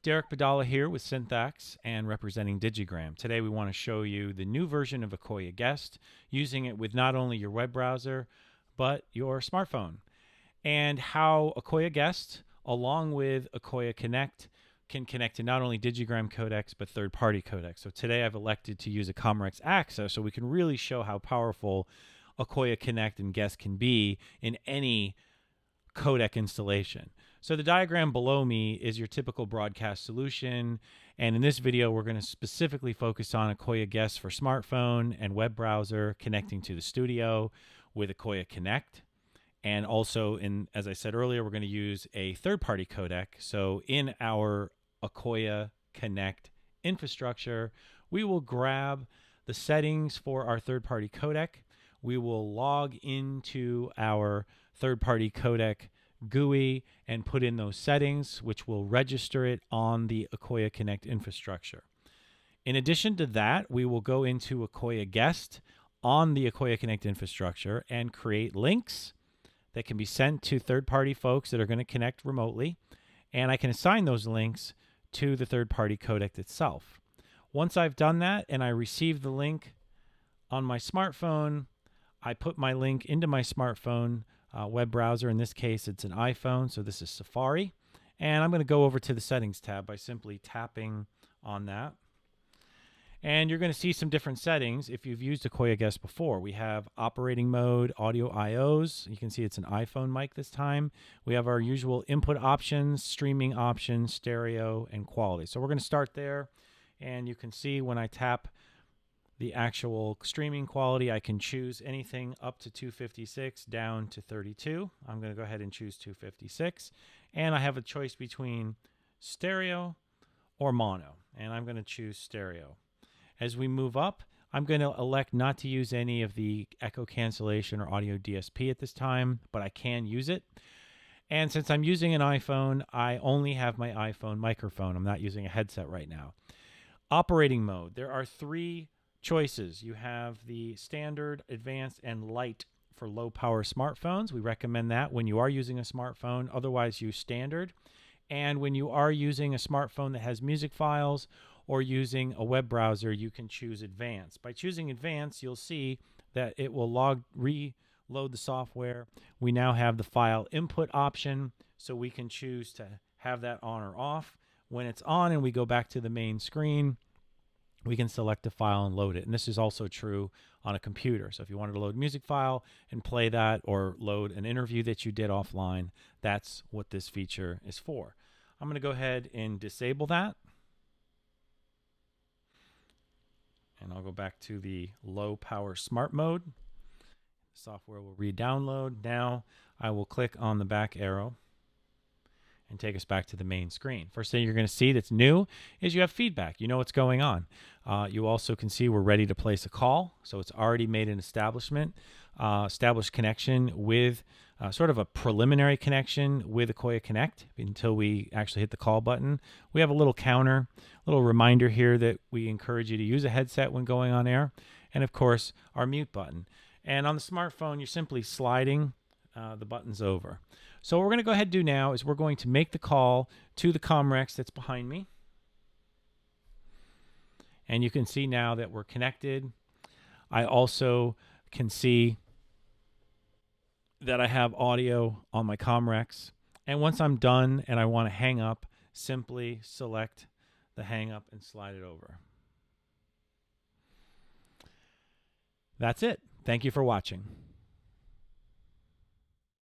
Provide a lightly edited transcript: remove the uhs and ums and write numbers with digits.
Derek Badala here with Synthax and representing Digigram. Today we want to show you the new version of IQOYA Guest, using it with not only your web browser, but your smartphone. And how IQOYA Guest, along with IQOYA Connect, can connect to not only Digigram codecs, but third-party codecs. So today I've elected to use a Comrex Access so we can really show how powerful IQOYA Connect and Guest can be in any codec installation. So the diagram below me is your typical broadcast solution, and in this video we're going to specifically focus on IQOYA Guest for smartphone and web browser connecting to the studio with IQOYA Connect. And also, as I said earlier, we're going to use a third-party codec. So in our IQOYA Connect infrastructure, we will grab the settings for our third-party codec. We will log into our third-party codec GUI and put in those settings, which will register it on the IQOYA Connect infrastructure. In addition to that, we will go into IQOYA Guest on the IQOYA Connect infrastructure and create links that can be sent to third-party folks that are going to connect remotely, and I can assign those links to the third-party codec itself. Once I've done that and I receive the link on my smartphone, I put my link into my smartphone web browser. In this case, it's an iPhone, so this is Safari. And I'm going to go over to the Settings tab by simply tapping on that. And you're going to see some different settings if you've used IQOYA Guest before. We have operating mode, audio IOs. You can see it's an iPhone mic this time. We have our usual input options, streaming options, stereo, and quality. So we're going to start there. And you can see when I tap the actual streaming quality, I can choose anything up to 256 down to 32. I'm going to go ahead and choose 256. And I have a choice between stereo or mono. And I'm going to choose stereo. As we move up, I'm going to elect not to use any of the echo cancellation or audio DSP at this time, but I can use it. And since I'm using an iPhone, I only have my iPhone microphone. I'm not using a headset right now. Operating mode. There are three choices. You have the standard, advanced, and light for low power smartphones. We recommend that when you are using a smartphone. Otherwise, use standard. And when you are using a smartphone that has music files or using a web browser, you can choose advanced. By choosing advanced, you'll see that it will reload the software. We now have the file input option, so we can choose to have that on or off. When it's on and we go back to the main screen, we can select a file and load it. And this is also true on a computer. So if you wanted to load a music file and play that, or load an interview that you did offline, that's what this feature is for. I'm going to go ahead and disable that. And I'll go back to the low power smart mode. The software will re-download. Now I will click on the back arrow and take us back to the main screen. First thing you're going to see that's new is you have feedback. You know what's going on. You also can see we're ready to place a call. So it's already made an established connection with sort of a preliminary connection with IQOYA Connect until we actually hit the call button. We have a little counter, a little reminder here that we encourage you to use a headset when going on air. And of course, our mute button. And on the smartphone, you're simply sliding the buttons over. So what we're going to go ahead and do now is we're going to make the call to the Comrex that's behind me. And you can see now that we're connected. I also can see that I have audio on my Comrex. And once I'm done and I want to hang up, simply select the hang up and slide it over. That's it. Thank you for watching.